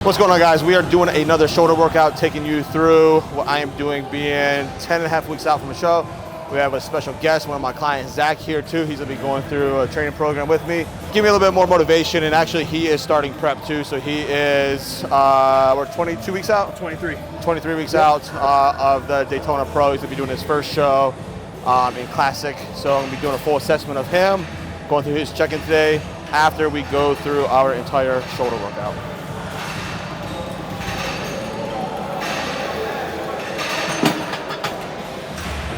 What's going on, guys? We are doing another shoulder workout, taking you through what I am doing being 10.5 weeks out from the show. We have a special guest, one of my clients, Zach, here too. He's gonna be going through a training program with me. Give me a little bit more motivation, and actually he is starting prep too, so he is, we're 22 weeks out? 23 weeks out of the Daytona Pro. He's gonna be doing his first show in Classic. So I'm gonna be doing a full assessment of him, going through his check-in today after we go through our entire shoulder workout.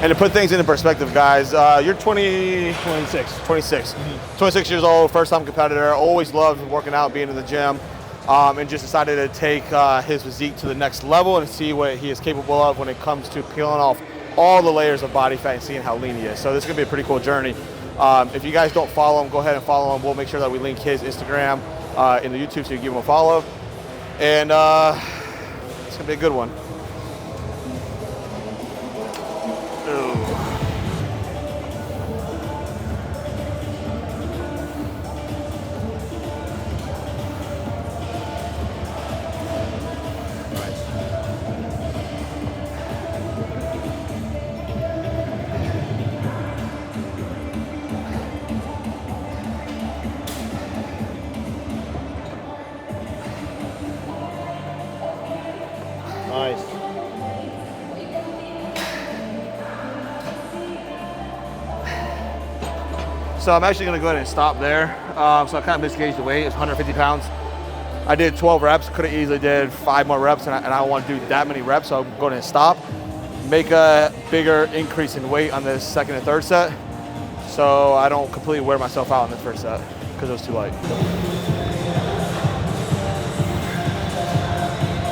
And to put things into perspective, guys, you're 26. 26 years old, first-time competitor, always loved working out, being in the gym, and just decided to take his physique to the next level and see what he is capable of when it comes to peeling off all the layers of body fat and seeing how lean he is. So this is gonna be a pretty cool journey. If you guys don't follow him, go ahead and follow him. We'll make sure that we link his Instagram in the YouTube so you give him a follow. And it's gonna be a good one. Nice. So I'm actually gonna go ahead and stop there. So I kind of misgauged the weight. It's 150 pounds. I did 12 reps, could have easily did 5 more reps, and I don't want to do that many reps, so I'm going to stop. Make a bigger increase in weight on this second and third set, so I don't completely wear myself out in this first set, because it was too light.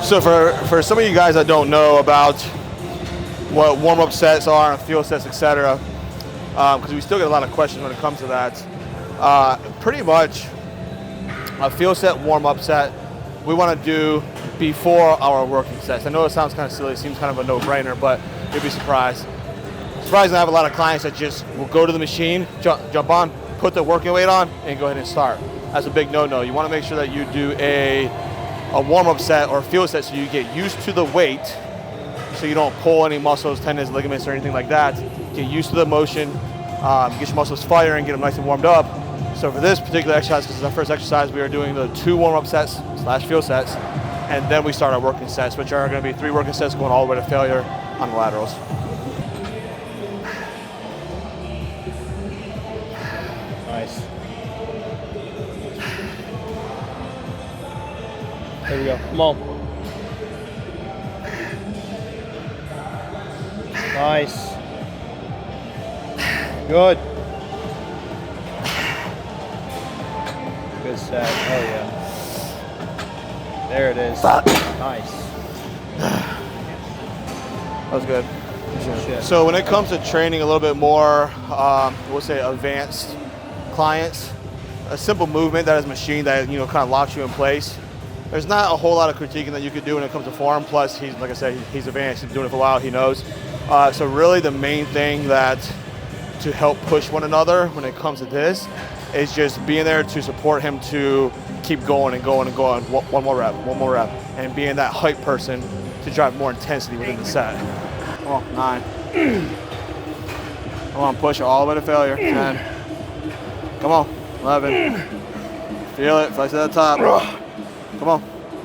So for some of you guys that don't know about what warm-up sets are and field sets, etc., because we still get a lot of questions when it comes to that. Pretty much a field set, warm-up set, we want to do before our working sets. I know it sounds kind of silly, it seems kind of a no-brainer, but you'll be surprised. Surprisingly, I have a lot of clients that just will go to the machine, jump on, put the working weight on, and go ahead and start. That's a big no-no. You want to make sure that you do a warm-up set or a field set so you get used to the weight, so you don't pull any muscles, tendons, ligaments, or anything like that. Get used to the motion, get your muscles firing, get them nice and warmed up. So for this particular exercise, because it's our first exercise, we are doing the 2 warm-up sets / field sets, and then we start our working sets, which are going to be 3 working sets going all the way to failure on the laterals. Nice. There we go. Come on. Nice. Good. Good set. Oh yeah. There it is. Nice. That was good. Shit. So when it comes to training a little bit more, we'll say advanced clients, a simple movement that is machined that kind of locks you in place. There's not a whole lot of critiquing that you could do when it comes to form. Plus, he's, like I said, he's advanced. He's been doing it for a while. He knows. So really, the main thing that to help push one another when it comes to this is just being there to support him to keep going and going and going. One more rep, and being that hype person to drive more intensity within the set. Come on, 9. Come on, push it all the way to failure. 10. Come on, 11. Feel it, flex at the top. Come on,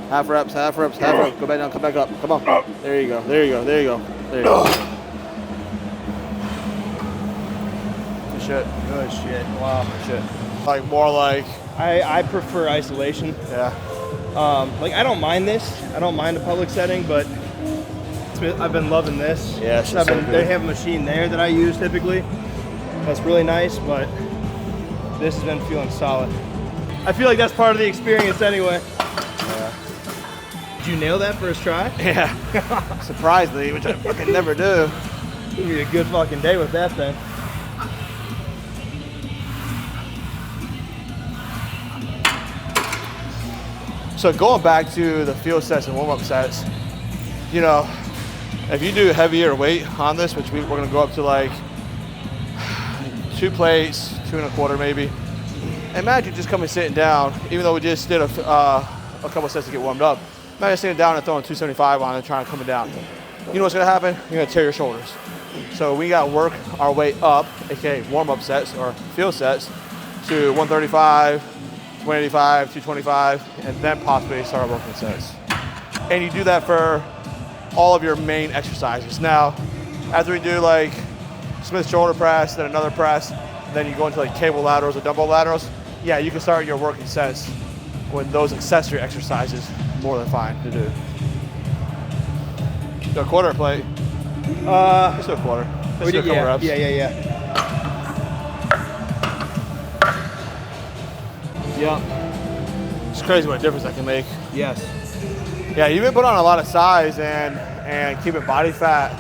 half reps. Go back down, come back up. Come on. There you go. Good shit. Good shit. Wow. Good shit. Like more like. I prefer isolation. Yeah. Like I don't mind this. I don't mind a public setting, but I've been loving this. Yeah, it's so good. They have a machine there that I use typically. That's really nice, but this has been feeling solid. I feel like that's part of the experience anyway. Yeah. Did you nail that first try? Yeah. Surprisingly, which I fucking never do. It'll be a good fucking day with that thing. So going back to the field sets and warm-up sets, if you do heavier weight on this, which we're going to go up to like 2 plates, 2 1/4 maybe. Imagine just coming sitting down, even though we just did a couple sets to get warmed up. Imagine sitting down and throwing 275 on it, trying to come it down. You know what's gonna happen? You're gonna tear your shoulders. So we gotta work our way up, aka warm-up sets or field sets, to 135, 185, 225, and then possibly start working sets. And you do that for all of your main exercises. Now, after we do like Smith shoulder press, then another press, then you go into like cable laterals or dumbbell laterals, yeah, you can start your working sets with those accessory exercises. More than fine to do. Do a quarter plate. Let's do a quarter. Let's do a couple reps. Yeah. It's crazy what a difference that can make. Yes. Yeah, you've been put on a lot of size and keeping body fat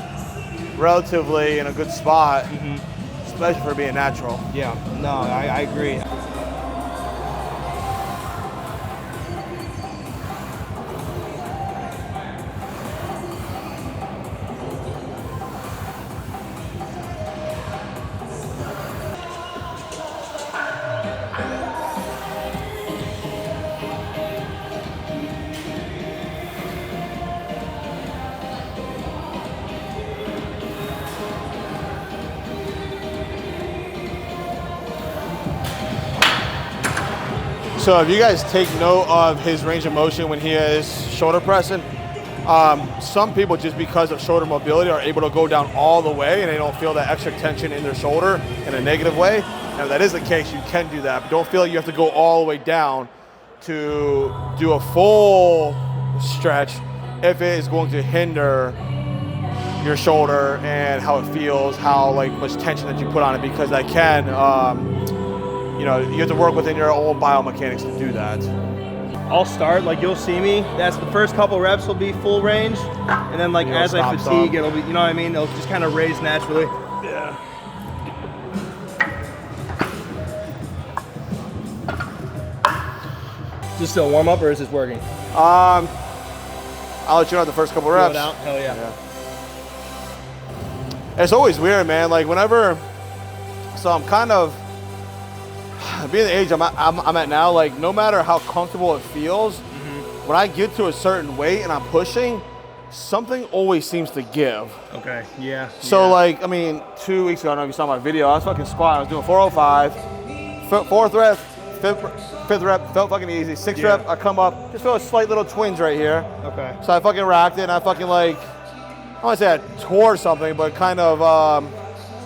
relatively in a good spot, especially for being natural. Yeah, no, I agree. So if you guys take note of his range of motion when he is shoulder pressing, some people, just because of shoulder mobility, are able to go down all the way and they don't feel that extra tension in their shoulder in a negative way. And if that is the case, you can do that, but don't feel like you have to go all the way down to do a full stretch if it is going to hinder your shoulder and how it feels, how much tension that you put on it, because that can, you have to work within your own biomechanics to do that. I'll start, you'll see me, that's the first couple reps will be full range, and then as I fatigue, it'll be, you know what I mean? It'll just kind of raise naturally. Yeah. Is this still warm up or is this working? I'll let you know the first couple reps. Throw it out? Hell yeah. It's always weird, man. So I'm kind of, being the age I'm at now, no matter how comfortable it feels, when I get to a certain weight and I'm pushing, something always seems to give. Okay, yeah. So 2 weeks ago, I don't know if you saw my video, I was fucking squatting, I was doing 405, fourth rep, fifth rep, felt fucking easy. Sixth rep, I come up, just feel a slight little twinge right here. Okay. So I fucking racked it, and I fucking I don't want to say I tore something, but kind of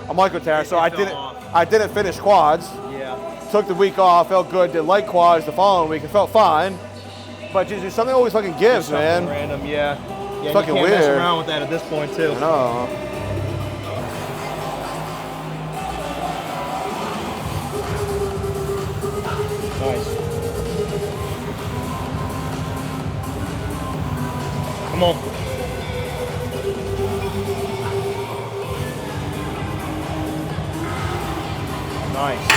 a micro tear. So I didn't finish quads. Took the week off, felt good, did light quads the following week, it felt fine. But just something always fucking gives, man. Random, yeah. It's fucking you can't weird. mess around with that at this point too. I know. Nice. Come on. Nice.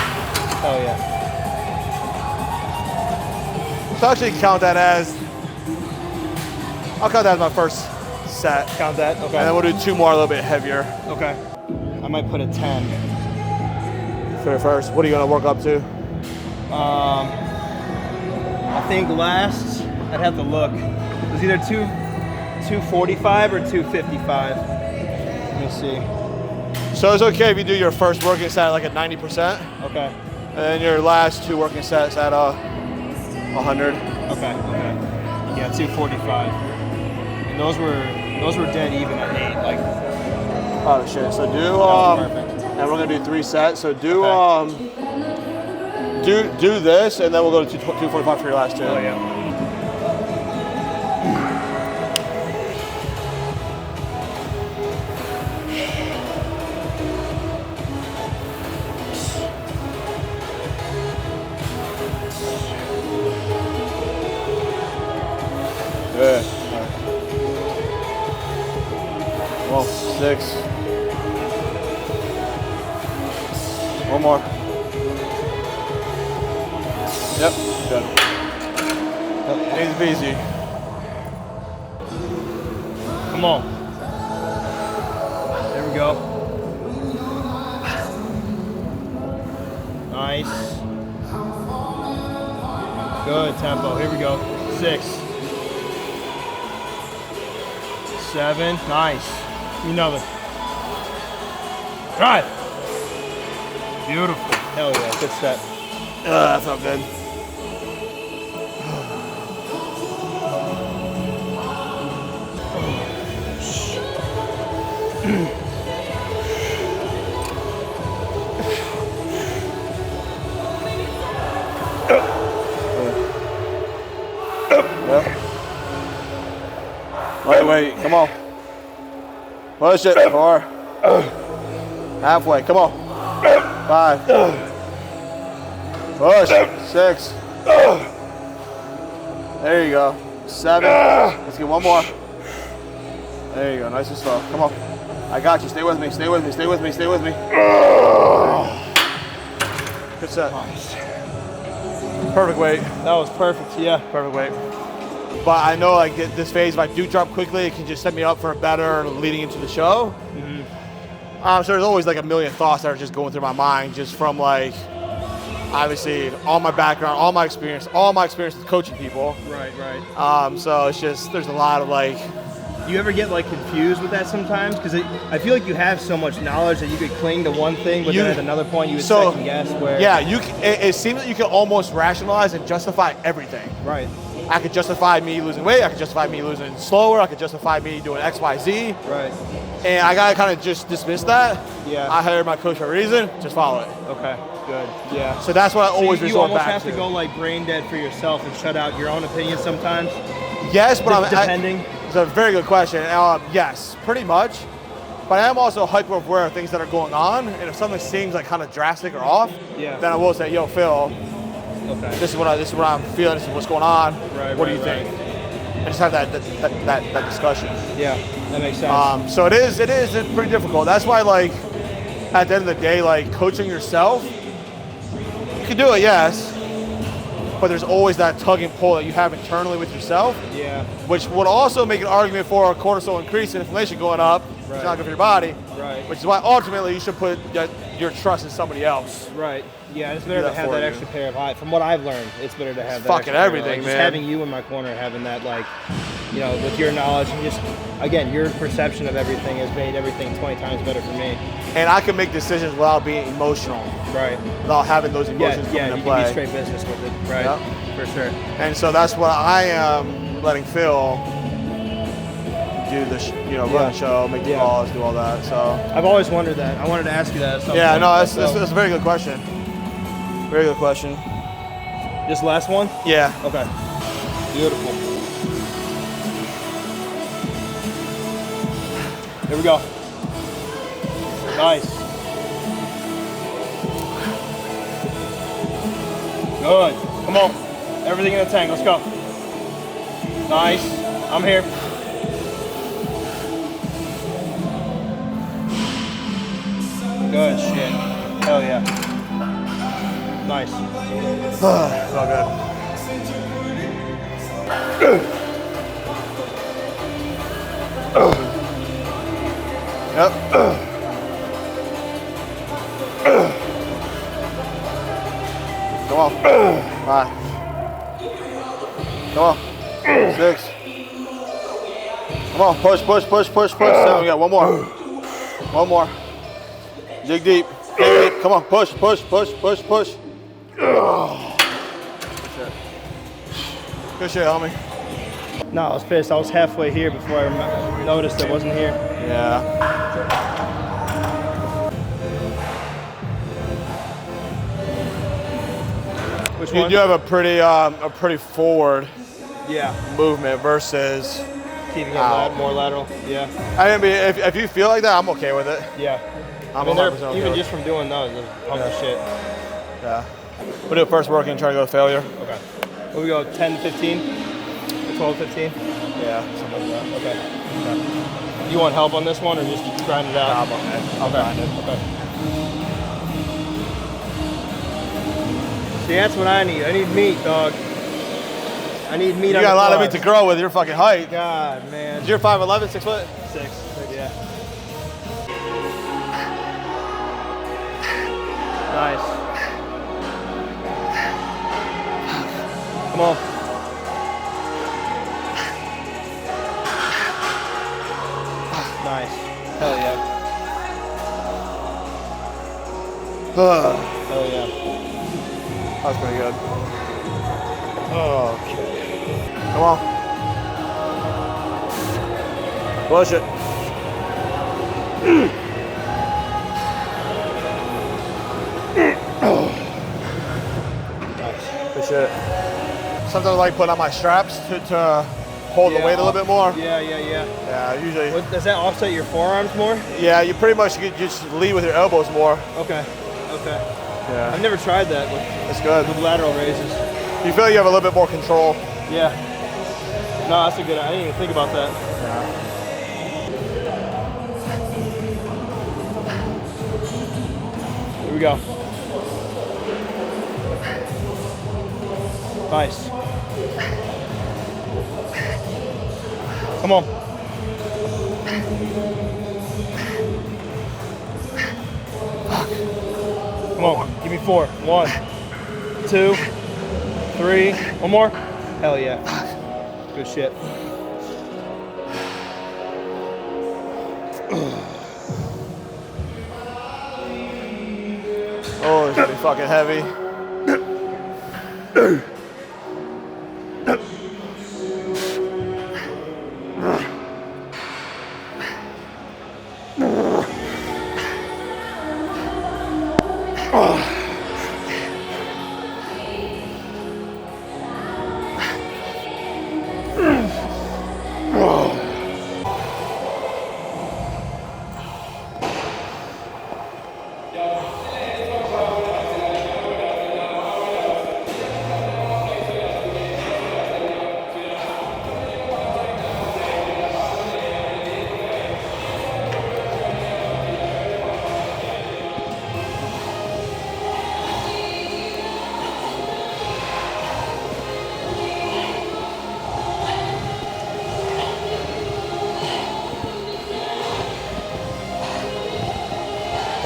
Oh yeah. So actually count that as, I'll count that as my first set. Count that, okay. And then we'll do two more a little bit heavier. Okay. I might put a 10. For the first, what are you gonna work up to? I think last, I'd have to look. It was either 245 or 255. Let me see. So it's okay if you do your first working set at at 90%. Okay. And then your last two working sets at 100. Okay. Yeah, 245. And those were dead even at 8. Oh shit. So do and we're gonna do 3 sets. So do do this, and then we'll go to 245 for your last 2. Oh yeah. Good. Well, 6. One more. Yep, good. Easy peasy. Come on. There we go. Nice. Good tempo. Here we go. 6. 7. Nice. Another. Drive. Beautiful. Hell yeah, good set. That felt good. Wait, come on. Push it. 4. Halfway, come on. 5. Push. 6. There you go. 7. Let's get one more. There you go. Nice and slow. Come on. I got you. Stay with me. Stay with me. Stay with me. Stay with me. Good set. Perfect weight. That was perfect. Yeah. Perfect weight. But I know like this phase, if I do drop quickly, it can just set me up for a better leading into the show. So there's always like a million thoughts that are just going through my mind just from like, obviously all my background, all my experience with coaching people. Right. So it's just, there's a lot of like. Do you ever get like confused with that sometimes? Because I feel like you have so much knowledge that you could cling to one thing, but then at another point you would second guess where. Yeah, it seems that you can almost rationalize and justify everything. Right. I could justify me losing weight, I could justify me losing slower, I could justify me doing X, Y, Z. Right. And I gotta kind of just dismiss that. Yeah. I hired my coach for a reason, just follow it. Okay, good, yeah. So that's what I always resort back to. You almost have to go like brain dead for yourself and shut out your own opinion sometimes? Yes, but depending? It's a very good question. Yes, pretty much. But I am also hyper aware of things that are going on, and if something seems like kind of drastic or off, then I will say, yo, Phil, okay, this is what I'm feeling, this is what's going on. What do you think? And just have that discussion. Yeah, that makes sense. So it's pretty difficult. That's why, like, at the end of the day, like, coaching yourself, you can do it, yes, but there's always that tug and pull that you have internally with yourself. Yeah. Which would also make an argument for a cortisol increase and inflammation going up. Right. It's not good for your body. Right. Which is why ultimately you should put your trust in somebody else. Right. Yeah, it's better to have that extra pair of eyes. From what I've learned, it's better to have that fucking everything, man. Just having you in my corner, having that, like, you know, with your knowledge and just, again, your perception of everything has made everything 20 times better for me. And I can make decisions without being emotional. Right. Without having those emotions come into play. Yeah, you can be straight business with it. Right. Yep. For sure. And so that's what I am letting Phil do run the show, make the calls, do all that. So I've always wondered that. I wanted to ask you that. Yeah, no, that's a very good question. Very good question. Just last one? Yeah. Okay. Beautiful. Here we go. Nice. Good. Come on. Everything in the tank. Let's go. Nice. I'm here. Good shit. Hell yeah. Nice. It's all good. Yep. Come on. 5. Come on. 6. Come on. Push. 7. We got one more. One more. Dig deep. Dig deep. Come on. Push. Good shit, homie. No, I was pissed. I was halfway here before I noticed it wasn't here. Yeah. Which one? You do have a pretty forward movement versus keeping it more lateral. Yeah. I mean, if you feel like that, I'm okay with it. Yeah. I'm even just from doing those, they're shit. Yeah. We'll do it first working and try to go to failure. Okay. Will we go 10, 15? 12, 15? Yeah, something like that. Okay. You want help on this one or just grind it out? No, I'm okay. I'll grind it. Okay. See, that's what I need. I need meat, dog. I need meat. You got a lot of meat to grow with your fucking height. God, man. You're 5'11", 6 foot? 6, yeah. Nice. Come on. Oh yeah. That's pretty good. Okay. Come on. Push it. Appreciate it. Sometimes I like putting on my straps to hold the weight a little bit more. Yeah. Yeah, usually. Does that offset your forearms more? Yeah, you pretty much could just lead with your elbows more. Okay. Yeah. I've never tried that That's good. with lateral raises. You feel like you have a little bit more control. Yeah. No, that's a good. I didn't even think about that. Yeah. Here we go. Nice. Come on. Come on. Give me 4. 1, 2, 3. One more. Hell yeah. Good shit. Oh, it's gonna be fucking heavy.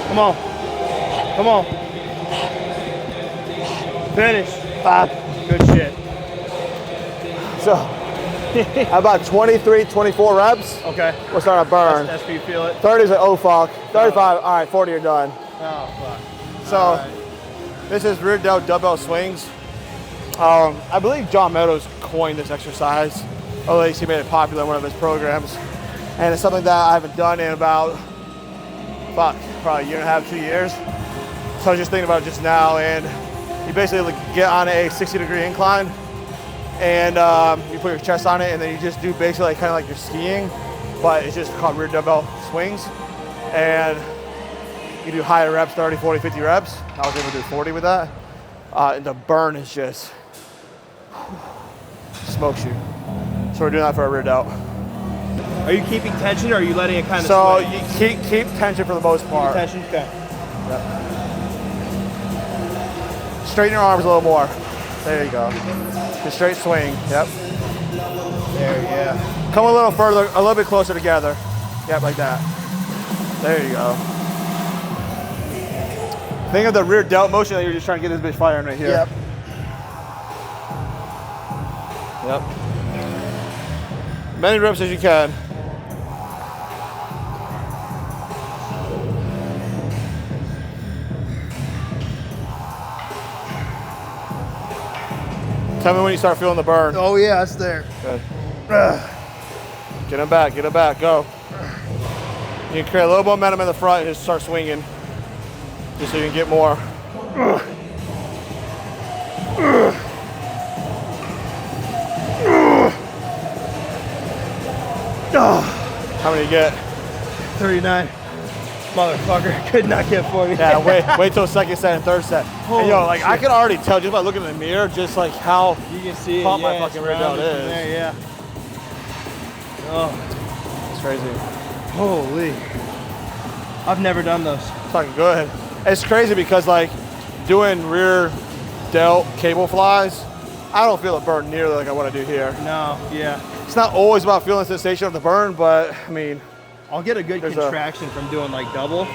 Come on. Come on. Finish. 5. Good shit. So, about 23, 24 reps. Okay. We'll start a burn. That's where you feel it. 30 is like, oh fuck. 35, all right, 40 you're done. Oh, fuck. So, this is rear delt dumbbell swings. I believe John Meadows coined this exercise, or at least he made it popular in one of his programs. And it's something that I haven't done in about, probably a year and a half, 2 years. So I was just thinking about it just now, and you basically get on a 60-degree incline, and you put your chest on it, and then you just do basically kind of like you're skiing, but it's just called rear dumbbell swings. And you do higher reps, 30, 40, 50 reps. I was able to do 40 with that. And the burn is just smokes you. So we're doing that for a rear delt. Are you keeping tension, or are you letting it kind of So swing? you keep tension for the most part. Tension, okay. Yep. Straighten your arms a little more. There you go. Just straight swing. Yep. There, yeah. Come a little further, a little bit closer together. Yep, like that. There you go. Think of the rear delt motion that you're just trying to get this bitch firing right here. Yep. Yep. Many reps as you can. Tell me when you start feeling the burn. Oh yeah, it's there. Good. Get him back, go. You can create a little momentum in the front and just start swinging, just so you can get more. How many you get? 39. Motherfucker, could not get 40. Yeah, wait till second set and third set. And yo, like I can already tell just by looking in the mirror, just like how you can see pumped it, my fucking rear delt is. There, yeah. Oh, it's crazy. Holy. I've never done those. It's fucking good. It's crazy because like doing rear delt cable flies, I don't feel a burn nearly like I want to do here. No, yeah. It's not always about feeling the sensation of the burn, but I mean, I'll get a good contraction from doing like double,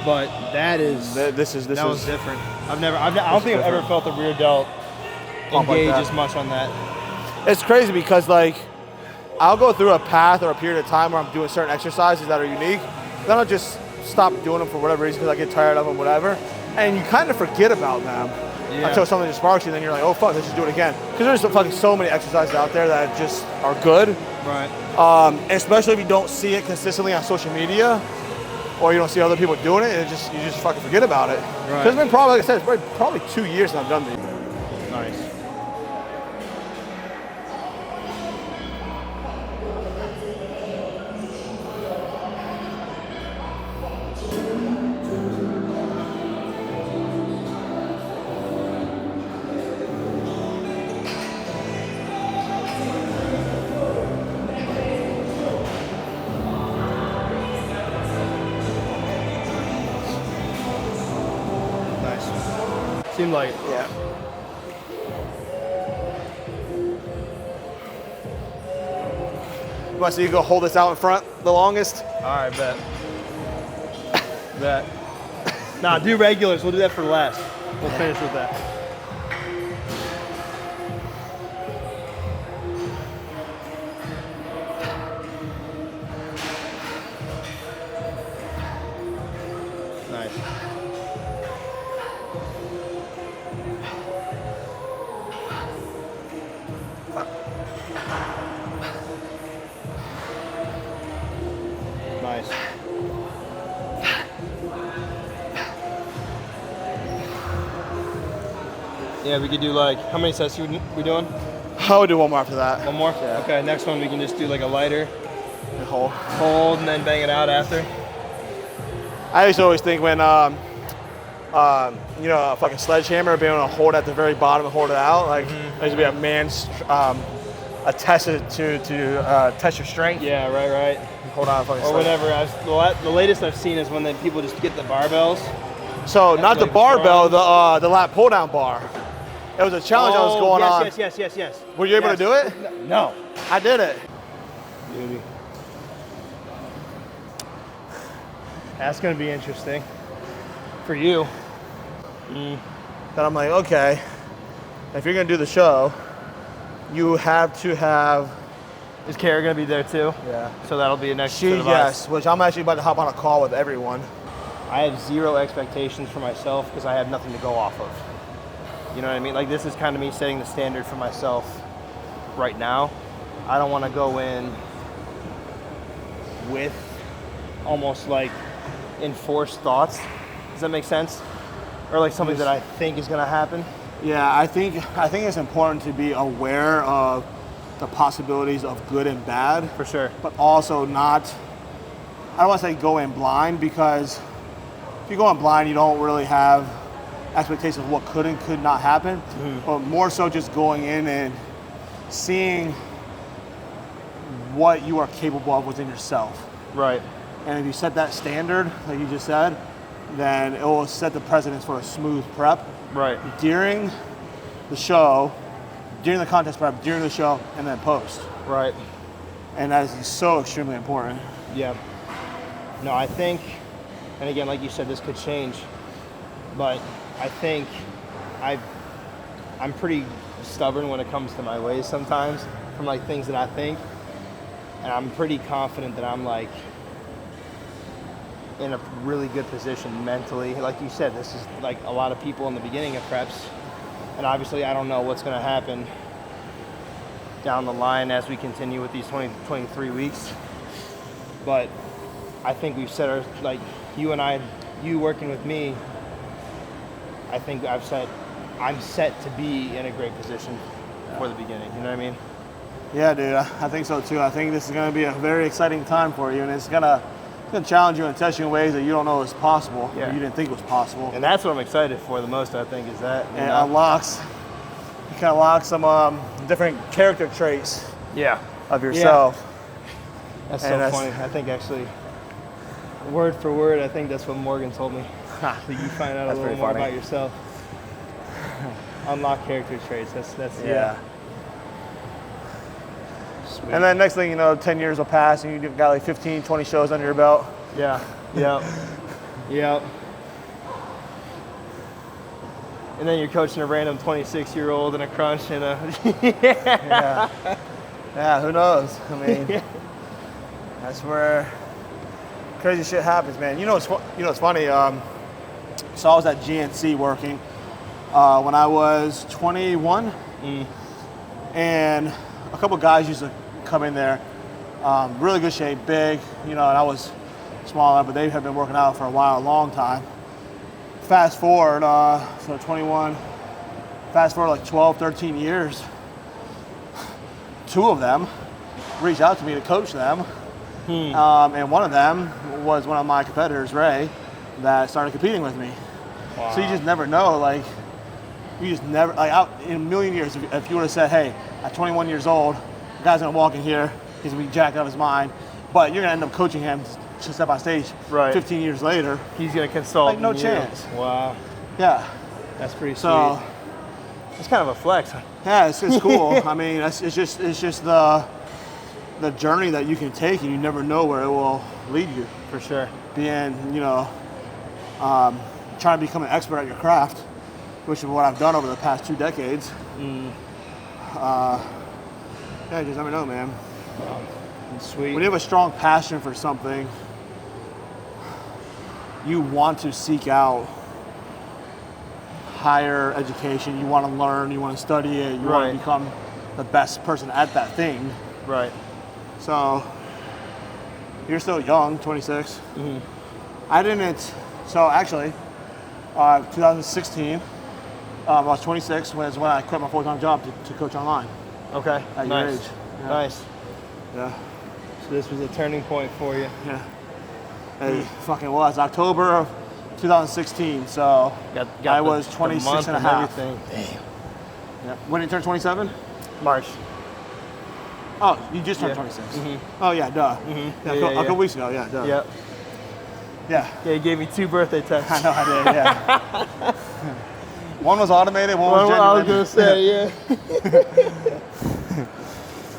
but that is that was different. I don't think I've ever felt the rear delt engage as much on that. It's crazy because like I'll go through a path or a period of time where I'm doing certain exercises that are unique. Then I'll just stop doing them for whatever reason because I get tired of them, whatever. and you kind of forget about them until something just sparks you, and then you're like, oh fuck, let's just do it again. Because there's fucking so many exercises out there that just are good. Right. Especially if you don't see it consistently on social media, or you don't see other people doing it, and you just fucking forget about it. Because it's been probably, like I said, it's probably 2 years since I've done these. Nice. Seemed like it. Yeah. You want to see you go hold this out in front the longest? All right, bet. Bet. Nah, do regulars. We'll do that for last. We'll finish with that. Nice. Nice. Yeah, we could do like, how many sets we doing? I would do one more after that. One more? Yeah. Okay, next one we can just do like a lighter. And hold. Hold and then bang it out after. I used to always think when, a fucking sledgehammer, being able to hold at the very bottom and hold it out, like there used to be a man's attested to test your strength. Yeah, right. Hold on, fucking. Or whenever the latest I've seen is when then people just get the barbells. So not the barbell, the lat pull down bar. It was a challenge I was going on. Yes. Were you able to do it? No. I did it. Beauty. That's gonna be interesting for you. Then I'm like, okay, if you're gonna do the show, you have to have. Is Kara gonna be there too? Yeah. So that'll be a next. Yes, which I'm actually about to hop on a call with everyone. I have zero expectations for myself because I have nothing to go off of. You know what I mean? Like this is kind of me setting the standard for myself right now. I don't want to go in with almost like enforced thoughts. Does that make sense? Or like something that I think is gonna happen? Yeah, I think it's important to be aware of the possibilities of good and bad. For sure. But also not, I don't want to say go in blind, because if you go in blind, you don't really have expectations of what could and could not happen. But more so just going in and seeing what you are capable of within yourself. Right. And if you set that standard, like you just said, then it will set the precedence for a smooth prep. Right. During the show, during the contest prep, during the show, and then post. Right. And that is so extremely important. Yeah. No, I think, and again, like you said, this could change, but I think I'm pretty stubborn when it comes to my ways sometimes, from like things that I think, and I'm pretty confident that I'm like in a really good position mentally. Like you said, this is like a lot of people in the beginning of preps, and obviously I don't know what's going to happen down the line as we continue with these 23 weeks, but I think we've set our, like you working with me, I think I'm set to be in a great position for the beginning. You know what I mean? Yeah, dude, I think so too. I think this is going to be a very exciting time for you, and it's going to challenge you and test you in ways that you don't know is possible, or you didn't think was possible. And that's what I'm excited for the most, I think, is that. And it unlocks, you can unlock some different character traits of yourself. Yeah. That's funny. I think actually, word for word, I think that's what Morgan told me. So you find out a little more about yourself. Unlock character traits. That's yeah. Sweet. And then next thing you know, 10 years will pass and you've got like 15, 20 shows under your belt. Yeah. Yep. And then you're coaching a random 26-year-old in a crunch and a Yeah, who knows? I mean, that's where crazy shit happens, man. You know what's funny? So I was at GNC working when I was 21. And a couple guys used to come in there, really good shape, big, you know, and I was smaller, but they had been working out for a while, a long time. Fast forward, so 21, fast forward like 12, 13 years, 2 of them reached out to me to coach them. And one of them was one of my competitors, Ray, that started competing with me. Wow. So you just never know, like, you just never, like, out in a million years, if you would have said, hey, at 21 years old, the guy's gonna walk in here, he's gonna be jacked out of his mind, but you're gonna end up coaching him to step on stage 15 years later. He's gonna consult. Like, no chance. Wow. Yeah. That's pretty So, sweet. It's kind of a flex. yeah, it's cool. I mean, it's just the journey that you can take, and you never know where it will lead you. For sure. Being, you know, trying to become an expert at your craft, which is what I've done over the past 2 decades. Yeah, just let me know, man. Sweet. When you have a strong passion for something, you want to seek out higher education. You want to learn, you want to study it, you want to become the best person at that thing. Right. So, you're still young, 26. I didn't, so actually, 2016, I was 26 was when I quit my full-time job to coach online. Okay. At your age. Yeah. Nice. Yeah. So this was a turning point for you. Yeah. It fucking was. October of 2016, so I was 26 and a half. Damn. Yeah. When did you turn 27? March. Oh, you just turned 26. Oh, yeah, duh. Yeah, a couple weeks ago, yeah, duh. Yep. Yeah. Yeah, you gave me 2 birthday texts. I know I did, yeah. One was automated, one was genuine. I was going to say, yeah.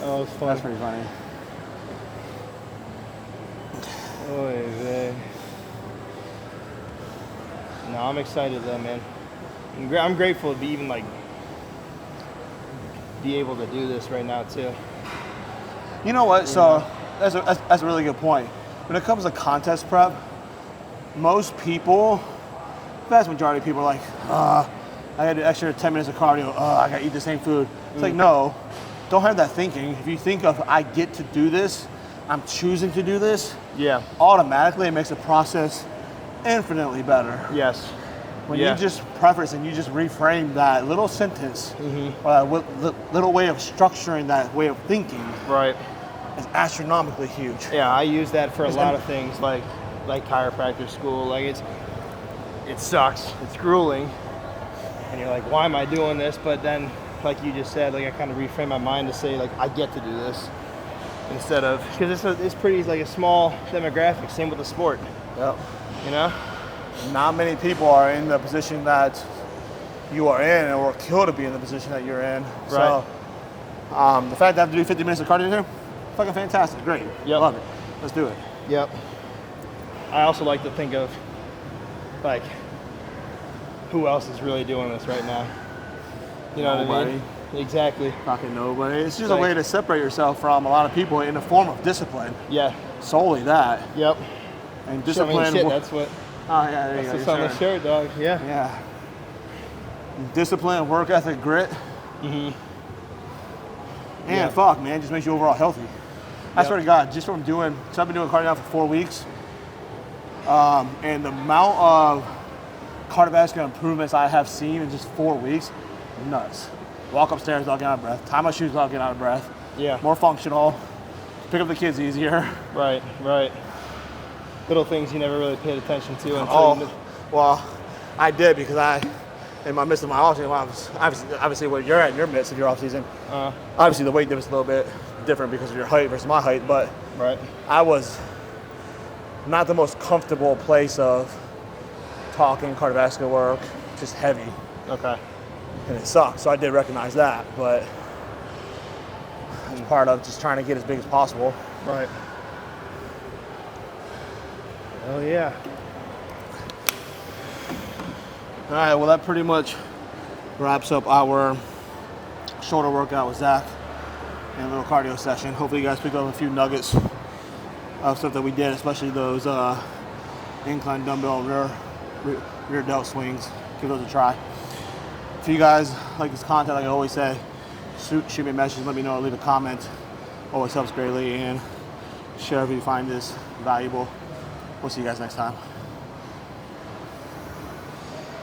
Oh, it's funny. That's pretty funny. Oy vey. No, I'm excited though, man. I'm grateful to be even like be able to do this right now too. You know what? So that's a really good point. When it comes to contest prep, most people, vast majority of people are like, I gotta do extra 10 minutes of cardio. I gotta eat the same food. It's like, no, don't have that thinking. If you think of, I get to do this, I'm choosing to do this, automatically it makes the process infinitely better. Yes. When you just preface and you just reframe that little sentence, or that little way of structuring that way of thinking, is astronomically huge. Yeah, I use that for a lot of things, like chiropractor school. Like it sucks. It's grueling, and you're like, why am I doing this? But then, like you just said, like I kind of reframe my mind to say, like I get to do this instead of because it's pretty like a small demographic. Same with the sport. Yep. You know. Not many people are in the position that you are in or kill to be in the position that you're in. Right. So the fact that I have to do 50 minutes of cardio here, fucking fantastic, great. Yep. Love it. Let's do it. Yep. I also like to think of like who else is really doing this right now. You know what I mean? Exactly. Fucking nobody. It's just a way to separate yourself from a lot of people in a form of discipline. Yeah. Solely that. Yep. And discipline. Shit, that's what. Oh yeah, there you go. That's what's on the shirt, dog. Yeah. Yeah. Discipline, work ethic, grit. And fuck, man, just makes you overall healthy. I swear to God, just from doing, so I've been doing cardio now for 4 weeks, and the amount of cardiovascular improvements I have seen in just 4 weeks, nuts. Walk upstairs without getting out of breath. Tie my shoes without getting out of breath. Yeah. More functional. Pick up the kids easier. Right, right. Little things you never really paid attention to until well, I did because in my midst of my off season, obviously where you're at in your midst of your off season, obviously the weight difference is a little bit different because of your height versus my height, but I was not the most comfortable place of talking cardiovascular work, just heavy. Okay. And it sucks, so I did recognize that, but it's part of just trying to get as big as possible. Right. Oh yeah. All right, well that pretty much wraps up our shoulder workout with Zach and a little cardio session. Hopefully you guys picked up a few nuggets of stuff that we did, especially those incline dumbbell rear rear delt swings. Give those a try. If you guys like this content, like I always say, shoot me a message, let me know, leave a comment. Always helps greatly, and share if you find this valuable. We'll see you guys next time.